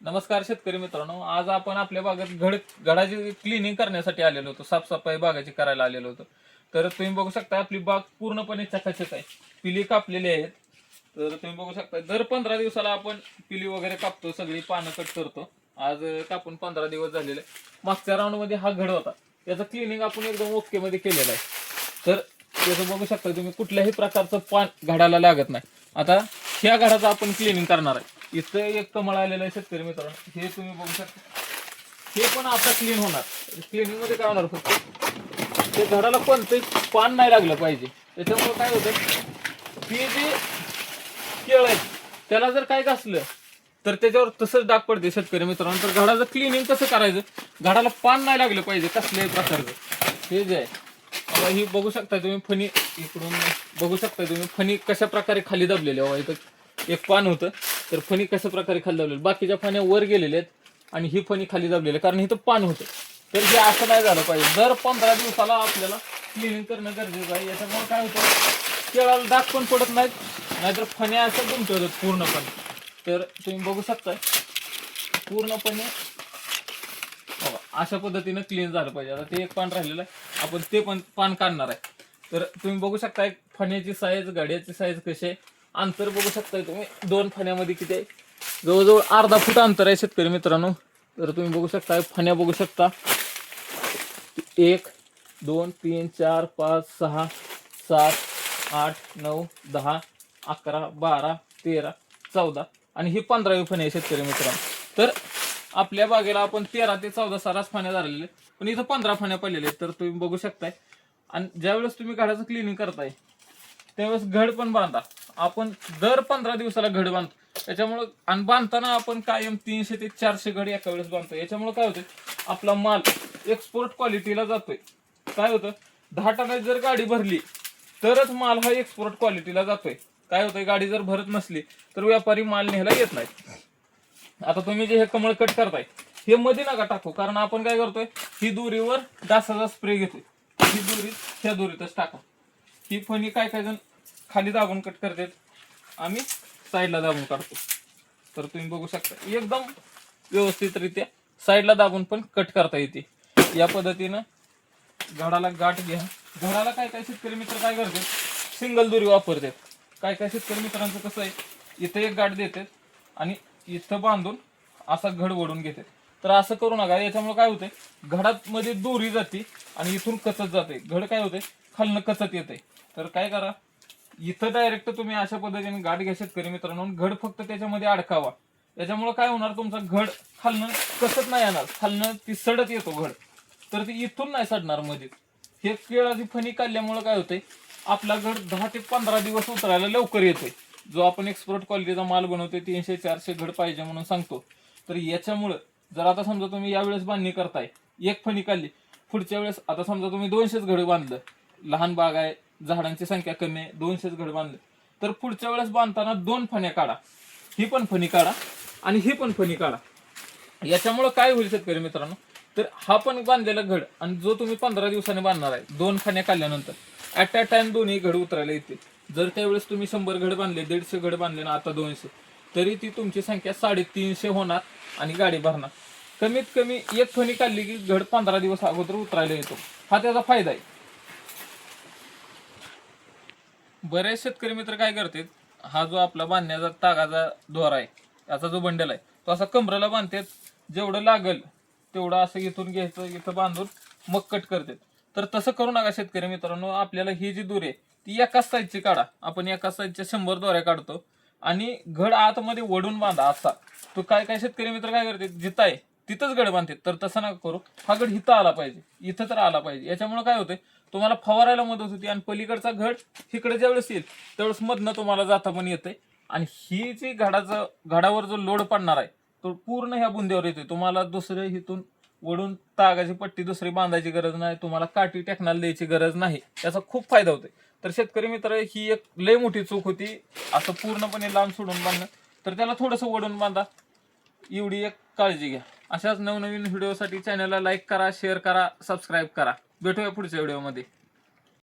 नमस्कार शेतकरी मित्रांनो, आज आपण आपल्या बागेत घडाची क्लिनिंग करण्यासाठी आलेलो होतो, साफसफाई बागाची करायला आलेलो होतो. तर तुम्ही बघू शकता आपली बाग पूर्णपणे चकाचक आहे, पिली कापलेली आहेत. तर तुम्ही बघू शकता दर 15 दिवसाला आपण पिली वगैरे कापतो, सगळी पानं कट करतो. आज कापून 15 दिवस झालेले. मागच्या राऊंड मध्ये हा घड होता, त्याचं क्लिनिंग आपण एकदम ओके मध्ये केलेलं आहे. तर त्याचं बघू शकता तुम्ही, कुठल्याही प्रकारचं पान घडाला लागत नाही. आता ह्या घडाचं आपण क्लिनिंग करणार आहे. इथं एक कमळ आलेलं आहे शेतकरी मित्रांनो, हे तुम्ही बघू शकता. हे पण आता क्लीन होणार. क्लिनिंग मध्ये काय होणार, फक्त ते झाडाला कोणतंही पान नाही लागलं पाहिजे. त्याच्यामुळे काय होतं, हे जे केळ आहे त्याला जर काय घासलं तर त्याच्यावर तसंच डाग पडते शेतकरी मित्रांनो. तर झाडाचं क्लिनिंग कसं करायचं, झाडाला पान नाही लागलं पाहिजे कसल्याही प्रकारचं. हे जे आहे आता ही बघू शकता तुम्ही, फणी इकडून बघू शकता तुम्ही, फणी कशा प्रकारे खाली दाबलेली आहे. इथं एक पान होतं, तर फणी कशा प्रकारे खाली दाबलेली, बाकीच्या फण्या वर गेलेल्या आहेत आणि ही फणी खाली दाबलेली, कारण इथं पान होतं. तर हे असं नाही झालं पाहिजे. दर 15 दिवसाला आपल्याला क्लिनिंग करणं गरजेचं आहे. याच्यामुळे काय होतं, केळाला डाग पण पडत नाहीत, नाहीतर फण्या असं गुंतवत होतात पूर्णपणे. तर तुम्ही बघू शकताय पूर्णपणे अशा पद्धतीने क्लीन झालं पाहिजे. आता ते एक पान राहिलेलं आहे, आपण ते पण पान काढणार आहे. तर तुम्ही बघू शकताय फण्याची साईज, गाड्याची साईज कशी आहे, अंतर बघू शकताय तुम्ही, दोन फण्यामध्ये किती आहे, जवळजवळ अर्धा फूट अंतर आहे शेतकरी मित्रांनो. तर तुम्ही बघू शकताय फण्या बघू शकता, 1 2 3 4 5 6 7 8 9 10 11 12 13 14 आणि ही 15वी फणी आहे शेतकरी मित्रांनो. तर आपल्या बागेला आपण 13 ते 14 सरास फण्या झालेले, पण इथं 15 फण्या पडलेले आहेत. तर तुम्ही बघू शकताय. आणि ज्यावेळेस तुम्ही घडाचं क्लिनिंग करताय त्यावेळेस घड पण बांधा. आपण दर 15 दिवसाला घड बांधतो. त्याच्यामुळं आणि बांधताना आपण कायम 300 ते 400 घड एका वेळेस बांधतो. याच्यामुळे काय होतं, आपला माल एक्सपोर्ट क्वालिटीला जातोय. काय होतं, 10 टनाची जर गाडी भरली तरच माल हा एक्सपोर्ट क्वालिटीला जातोय. काय होतंय, गाडी जर भरत नसली तर व्यापारी माल न्यायला येत नाही. आता तुम्ही जे हे कमळ कट करताय हे मध्ये नका टाकू, कारण आपण काय करतोय, ही दोरीवर डासाचा स्प्रे घेतोय. ही दोरी ह्या दोरीतच टाका. ही फणी काय काय जण खाली दाबून कट करतात, आम्ही साईडला दाबून काढतो. तर तुम्ही बघू शकता एकदम व्यवस्थितरित्या साईडला दाबून पण कट करता येते. या पद्धतीनं झाडाला गाठ घ्या. झाडाला काय काय शेतकरी मित्र काय करतात, सिंगल दोरी वापरतात. काय काय शेतकरी मित्रांचं कसं आहे, इथं एक गाठ देतात आणि इथं बांधून असा घड ओढून घेतात. तर असं करू नका. याच्यामुळे काय होतंय, घडात मध्ये दोरी जाते आणि इथून कचत जाते. घड काय होते, खालनं कचत येते. तर काय करा, इथं डायरेक्ट तुम्ही अशा पद्धतीने गाठ घ्या शेतकरी मित्रांनो. घड फक्त त्याच्यामध्ये अडकावा. याच्यामुळे काय होणार, तुमचा घड खालनं कसत नाही येणार, खालनं ती सडत येतो घड. तर ती इथून नाही सडणार मध्ये. हे केळाची फणी काढल्यामुळे काय होतंय, आपला घड 10 ते 15 दिवस उतरायला लवकर येतोय. जो आपण एक्सपोर्ट क्वालिटीचा माल बनवतोय, 300-400 घड पाहिजे म्हणून सांगतो. तर याच्यामुळं जर आता समजा तुम्ही यावेळेस बांधणी करताय, एक फणी काढली, पुढच्या वेळेस आता समजा तुम्ही 200 घड बांधलं, लहान बाग आहे, झाडांची संख्या कमी आहे, 200 घड बांधलं, तर पुढच्या वेळेस बांधताना 2 फण्या काढा, ही पण फणी काढा आणि ही पण फणी काढा. याच्यामुळे काय होईल शेतकरी मित्रांनो, तर हा पण बांधलेला घड आणि जो तुम्ही 15 दिवसांनी बांधणार आहे, 2 फण्या काढल्यानंतर ऍट अ टाइम दोन्ही घड उतरायला येतील. जर त्यावेळेस तुम्ही 100 घड बांधले, 150 घड बांधले ना, आता 200, तरी ती तुमची संख्या 350 होणार आणि गाडी भरणार. कमीत कमी एक फणी काढली की घड 15 दिवस अगोदर उतरायला येतो. हा त्याचा फायदा आहे. बरेच शेतकरी मित्र काय करतात, हा जो आपला बांधण्याचा तागाचा दोरा आहे, याचा जो बंडल आहे, तो असा कमरेला बांधतात. जेवढं लागल तेवढं असं इथून घ्यायचं, इथं बांधून मग कट करतात. तर तसं करू नका शेतकरी मित्रांनो. आपल्याला ही जी दोरी आहे ती एकाच साईजची काढा. आपण एकाच साईजच्या 100 दोऱ्या काढतो आणि घड आतमध्ये वडून बांधा असा. तो काय काय शेतकरी मित्र काय करतात, जिथं आहे तिथंच घड बांधतात. तर तसं नका करू. हा घड इथं आला पाहिजे, इथं तर आला पाहिजे. याच्यामुळे काय होते, तुम्हाला फवारायला मदत होती आणि पलीकडचा घड इकडे ज्यावेळेस येईल त्यावेळेस मधनं तुम्हाला जाता पण येते. आणि ही जी घडावर जो लोड पडणार आहे तो पूर्ण ह्या बुंद्यावर येतोय. तुम्हाला दुसरे इथून वडून तागाची पट्टी दुसरी बांधायची गरज नाही, तुम्हाला काठी टेकनाला द्यायची गरज नाही. त्याचा खूप फायदा होतोय. तर शेतकरी मित्र, ही एक लय मोठी चूक होती असं पूर्णपणे लांब सोडून बांधणं. तर त्याला थोडंसं वडून बांधा, एवढी एक काळजी घ्या. अशाच नवनवीन व्हिडिओसाठी चॅनलला लाईक करा, शेअर करा, सबस्क्राईब करा. भेटूया पुढच्या व्हिडिओमध्ये.